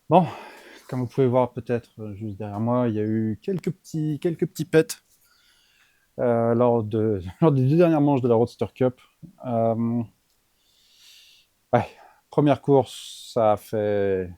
Bon, comme vous pouvez voir peut-être juste derrière moi, il y a eu quelques petits pets lors des 2 dernières manches de la Roadster Cup. Euh, ouais, première course, ça a fait...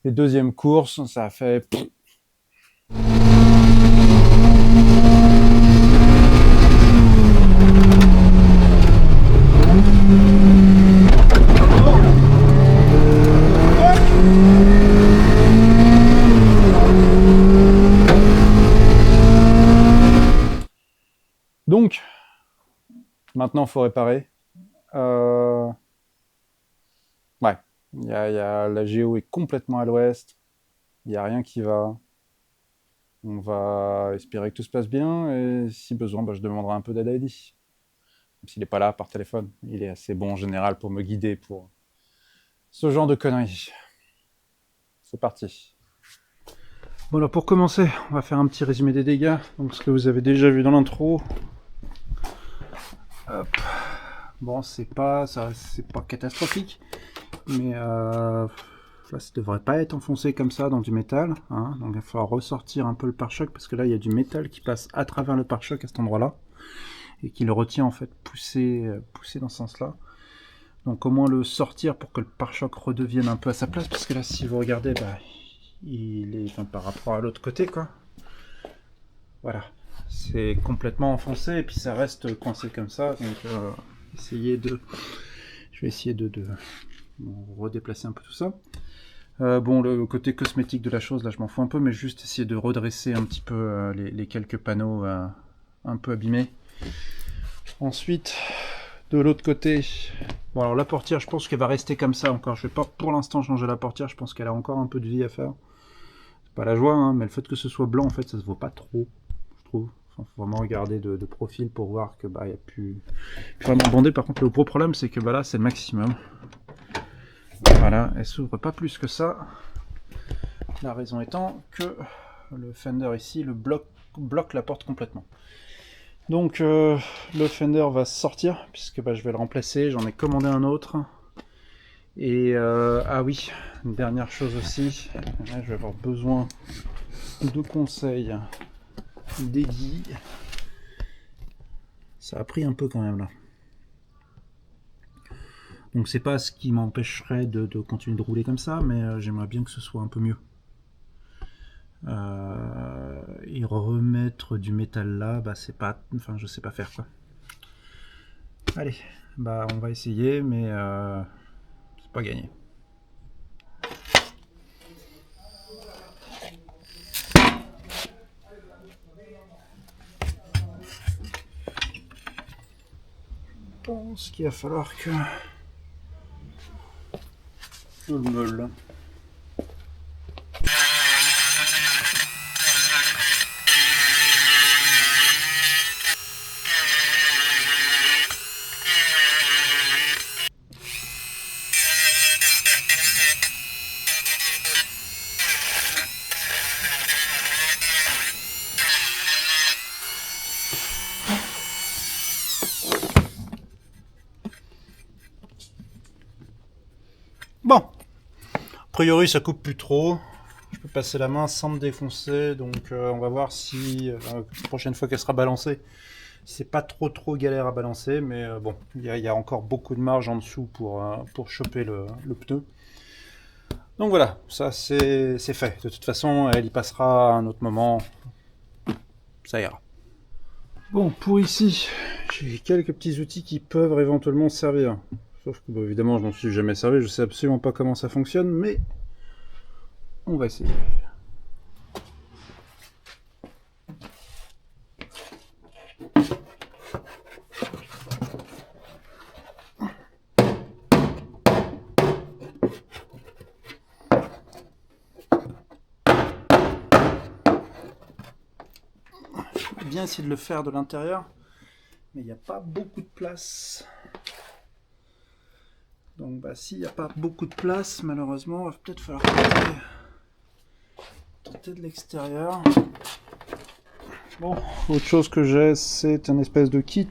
Et deuxième course, ça a fait... Donc, maintenant, il faut réparer. Ouais, la géo est complètement à l'ouest. Il n'y a rien qui va. On va espérer que tout se passe bien. Et si besoin, je demanderai un peu d'aide à Eddy. Même s'il n'est pas là par téléphone. Il est assez bon en général pour me guider pour ce genre de conneries. C'est parti. Bon alors pour commencer, on va faire un petit résumé des dégâts. Donc ce que vous avez déjà vu dans l'intro. Hop. Bon, c'est pas catastrophique, mais là, ça devrait pas être enfoncé comme ça dans du métal, hein. Donc il va falloir ressortir un peu le pare-choc parce que là il y a du métal qui passe à travers le pare-choc à cet endroit-là et qui le retient en fait poussé dans ce sens-là. Donc comment le sortir pour que le pare-choc redevienne un peu à sa place, parce que là si vous regardez, il est par rapport à l'autre côté quoi. Voilà, c'est complètement enfoncé et puis ça reste coincé comme ça. Donc je vais essayer de redéplacer un peu tout ça. Bon, le côté cosmétique de la chose, là je m'en fous un peu, mais juste essayer de redresser un petit peu les quelques panneaux un peu abîmés. Ensuite, de l'autre côté, bon alors la portière, je pense qu'elle va rester comme ça encore. Je vais pas pour l'instant changer la portière, je pense qu'elle a encore un peu de vie à faire. C'est pas la joie, hein, mais le fait que ce soit blanc, en fait, ça se voit pas trop, je trouve. Faut vraiment regarder de profil pour voir que il y a plus vraiment bandé. Par contre, le gros problème, c'est que là, c'est le maximum. Voilà, elle s'ouvre pas plus que ça. La raison étant que le fender ici bloque la porte complètement. Donc le fender va sortir puisque je vais le remplacer. J'en ai commandé un autre. Et ah oui, une dernière chose aussi. Là, je vais avoir besoin de conseils d'Eddy. Ça a pris un peu quand même là. Donc c'est pas ce qui m'empêcherait de continuer de rouler comme ça, mais j'aimerais bien que ce soit un peu mieux. Et remettre du métal là, c'est pas, enfin je sais pas faire quoi. Allez, on va essayer, mais c'est pas gagné. Je pense qu'il va falloir que je le meule. Bon, a priori ça coupe plus trop. Je peux passer la main sans me défoncer, donc on va voir si la prochaine fois qu'elle sera balancée, c'est pas trop galère à balancer, mais bon, il y a encore beaucoup de marge en dessous pour choper le pneu. Donc voilà, ça c'est fait. De toute façon, elle y passera à un autre moment. Ça ira. Bon, pour ici, j'ai quelques petits outils qui peuvent éventuellement servir. Sauf que, évidemment, je n'en suis jamais servi, je sais absolument pas comment ça fonctionne, mais on va essayer. Je vais bien essayer de le faire de l'intérieur, mais il n'y a pas beaucoup de place. Donc bah, s'il n'y a pas beaucoup de place, malheureusement, il va peut-être falloir tenter de l'extérieur. Bon, autre chose que j'ai, c'est un espèce de kit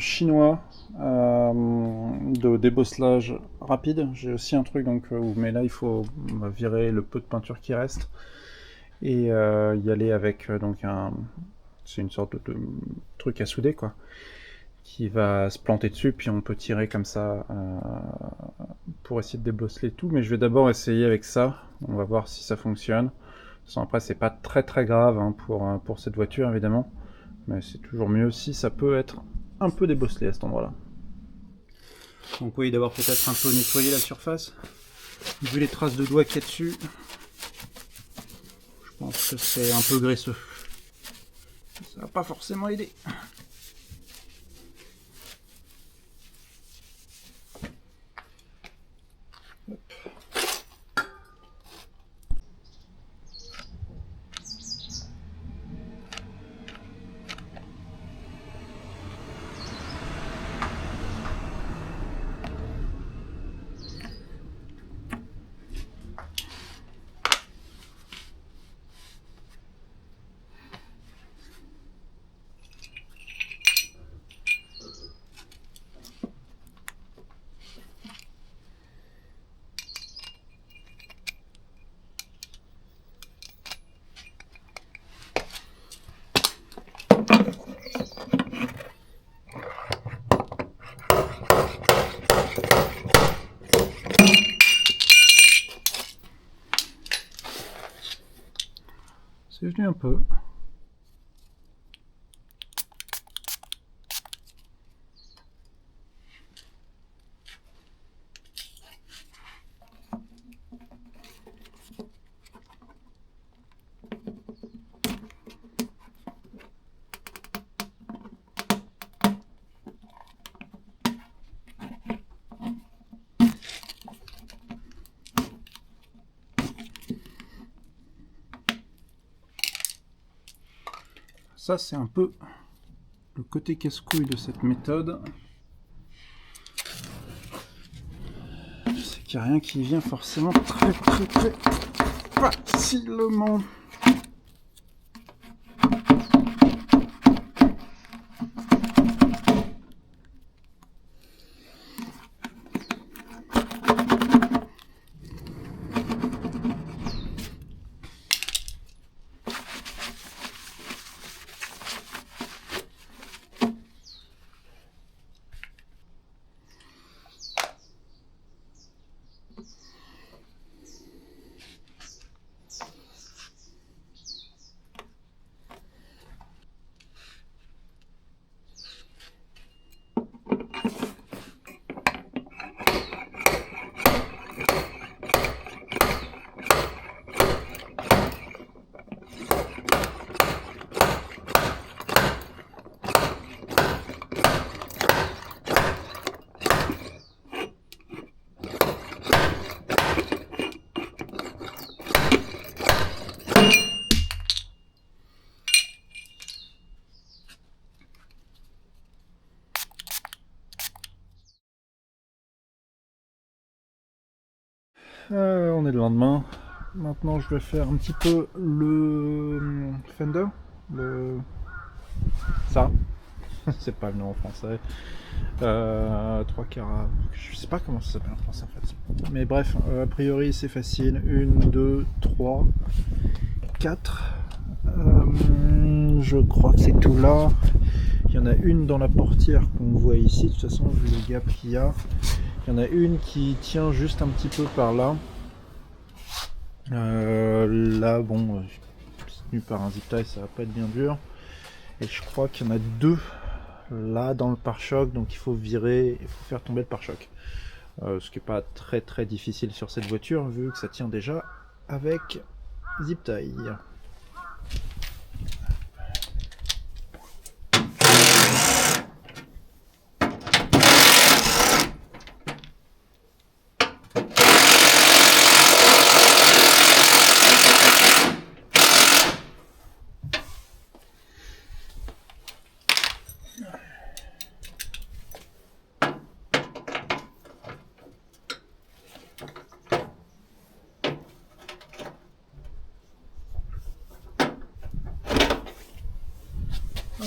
chinois de débosselage rapide. J'ai aussi un truc, donc, mais là il faut virer le peu de peinture qui reste et y aller avec donc c'est une sorte de truc à souder quoi, qui va se planter dessus, puis on peut tirer comme ça pour essayer de débosseler tout. Mais je vais d'abord essayer avec ça. On va voir si ça fonctionne. Après, c'est pas très très grave hein, pour cette voiture évidemment, mais c'est toujours mieux si ça peut être un peu débosselé à cet endroit-là. Donc oui, d'abord peut-être un peu nettoyer la surface. Vu les traces de doigts qu'il y a dessus, je pense que c'est un peu graisseux. Ça va pas forcément aider. C'est venu un peu. Ça, c'est un peu le côté casse-couille de cette méthode. C'est qu'il n'y a rien qui vient forcément très facilement. On est le lendemain. Maintenant, je vais faire un petit peu le fender. Ça. C'est pas le nom en français. 3 quarts. Je sais pas comment ça s'appelle en français en fait. Mais bref, a priori c'est facile. 1, 2, 3, 4. Je crois que c'est tout là. Il y en a une dans la portière qu'on voit ici. De toute façon, vu le gap qu'il y a. Il y en a une qui tient juste un petit peu par là. Là, bon, c'est tenu par un zip tie, ça va pas être bien dur. Et je crois qu'il y en a deux là dans le pare-choc, donc il faut virer, il faut faire tomber le pare-choc. Ce qui n'est pas très difficile sur cette voiture, vu que ça tient déjà avec zip tie.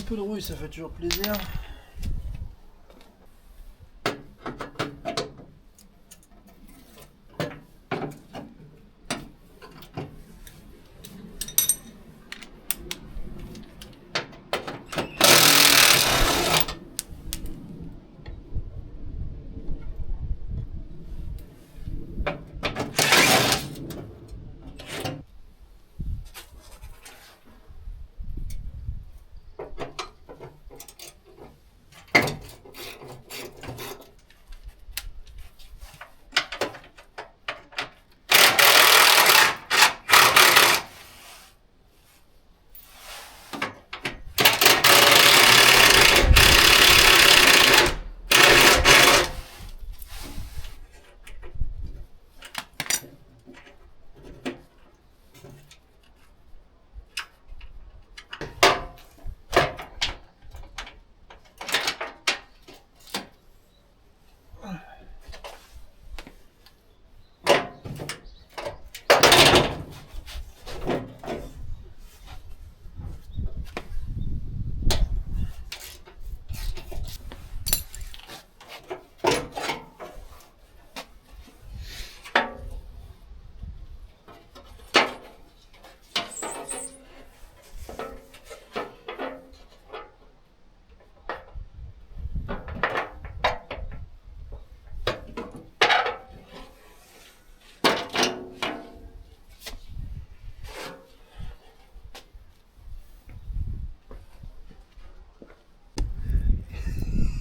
peu de rouille, ça fait toujours plaisir.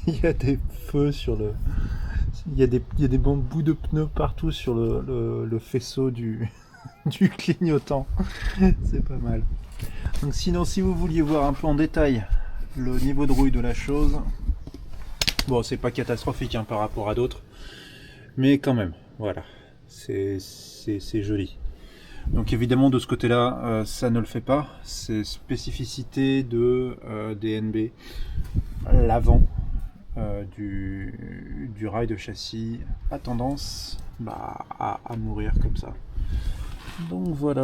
Il y a des feux sur le... Il y a des bouts de pneus partout sur le faisceau du, du clignotant. C'est pas mal. Donc sinon, si vous vouliez voir un peu en détail le niveau de rouille de la chose, bon, c'est pas catastrophique hein, par rapport à d'autres, mais quand même, voilà, c'est joli. Donc évidemment de ce côté-là, ça ne le fait pas. C'est spécificité de DNB, l'avant du rail de châssis a tendance à mourir comme ça. Donc voilà.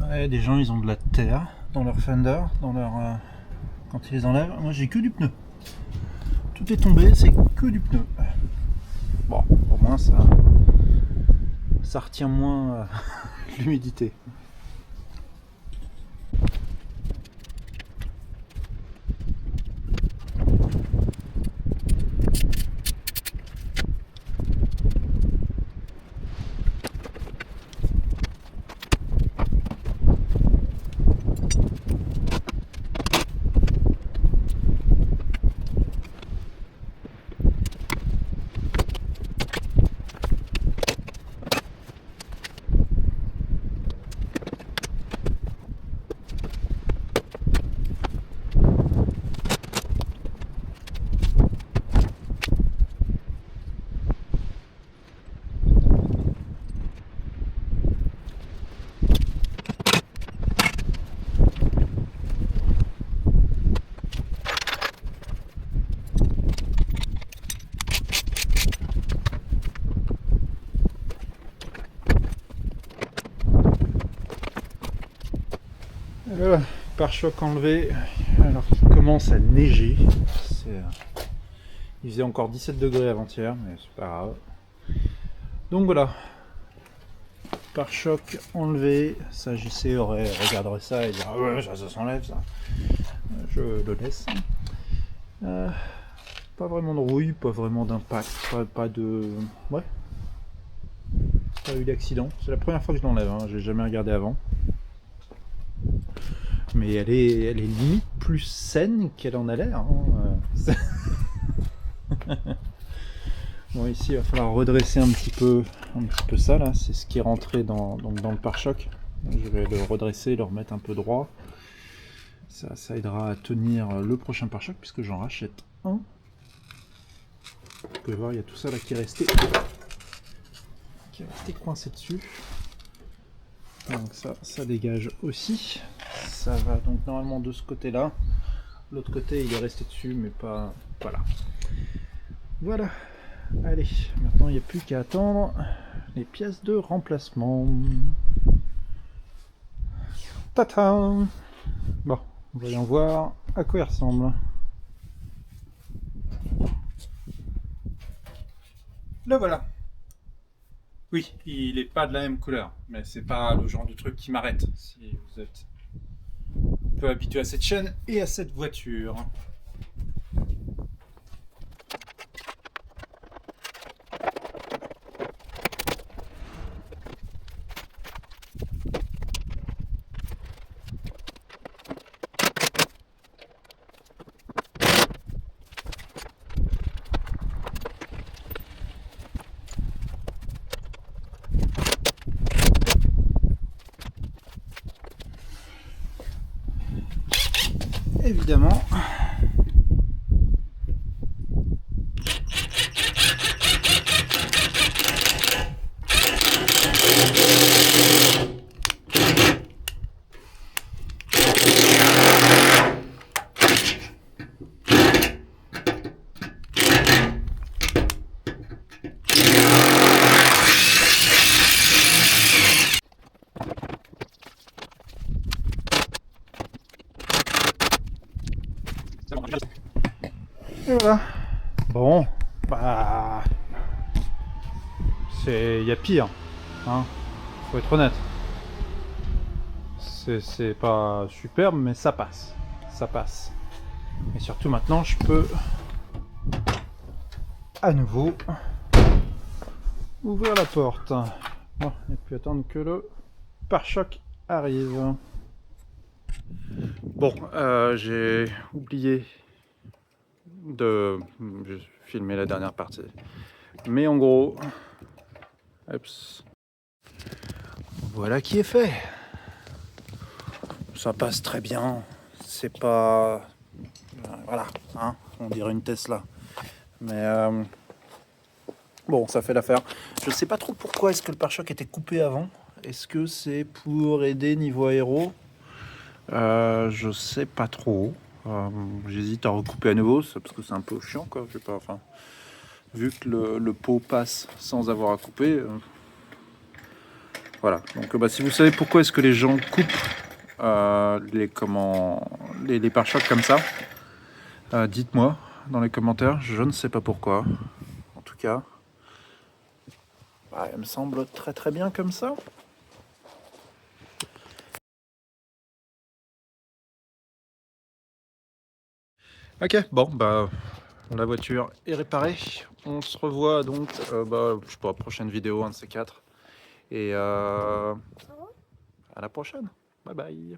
Ouais, des gens ils ont de la terre dans leur fender, dans leur quand ils les enlèvent. Moi j'ai que du pneu. Tout est tombé, c'est que du pneu. Bon, au moins ça retient moins l'humidité. Le pare-choc enlevé, alors qu'il commence à neiger. Il faisait encore 17 degrés avant-hier, mais c'est pas grave. Donc voilà, pare-choc enlevé. Ça, JC regarderait ça et dirait ah ouais, ça s'enlève ça. Je le laisse. Pas vraiment de rouille, pas vraiment d'impact, pas de. Ouais. Pas eu d'accident. C'est la première fois que je l'enlève, hein. J'ai jamais regardé avant. Mais elle est limite plus saine qu'elle en a l'air. Hein. Bon, ici il va falloir redresser un petit peu ça là. C'est ce qui est rentré dans le pare-choc. Je vais le redresser, le remettre un peu droit. Ça aidera à tenir le prochain pare-choc puisque j'en rachète un. Vous pouvez voir, il y a tout ça là qui est resté coincé dessus. Donc ça dégage aussi. Ça va donc normalement de ce côté-là. L'autre côté, il est resté dessus, mais pas... Voilà. Voilà. Allez, maintenant il n'y a plus qu'à attendre les pièces de remplacement. Tata. Bon, voyons voir à quoi il ressemble. Le voilà. Oui, il est pas de la même couleur, mais c'est pas le genre de truc qui m'arrête si vous êtes un peu habitué à cette chaîne et à cette voiture. Évidemment. Et voilà. Bon, bah, il y a pire, hein. Faut être honnête. C'est pas superbe, mais ça passe. Ça passe. Et surtout maintenant, je peux à nouveau ouvrir la porte. Bon, et puis attendre que le pare-choc arrive. Bon, j'ai oublié de filmer la dernière partie. Mais en gros, oups, voilà qui est fait. Ça passe très bien. C'est pas... Voilà, hein, on dirait une Tesla. Mais bon, ça fait l'affaire. Je sais pas trop pourquoi est-ce que le pare-choc était coupé avant. Est-ce que c'est pour aider niveau aéro? Je sais pas trop. J'hésite à recouper à nouveau, parce que c'est un peu chiant, quoi. Je sais pas, enfin, vu que le pot passe sans avoir à couper. Voilà. Donc, bah, si vous savez pourquoi est-ce que les gens coupent les pare-chocs comme ça, dites-moi dans les commentaires. Je ne sais pas pourquoi. En tout cas, bah, elle me semble très très bien comme ça. Ok, bon, bah, la voiture est réparée. On se revoit donc, bah, je sais pas, prochaine vidéo, un de ces quatre. Et à la prochaine. Bye bye.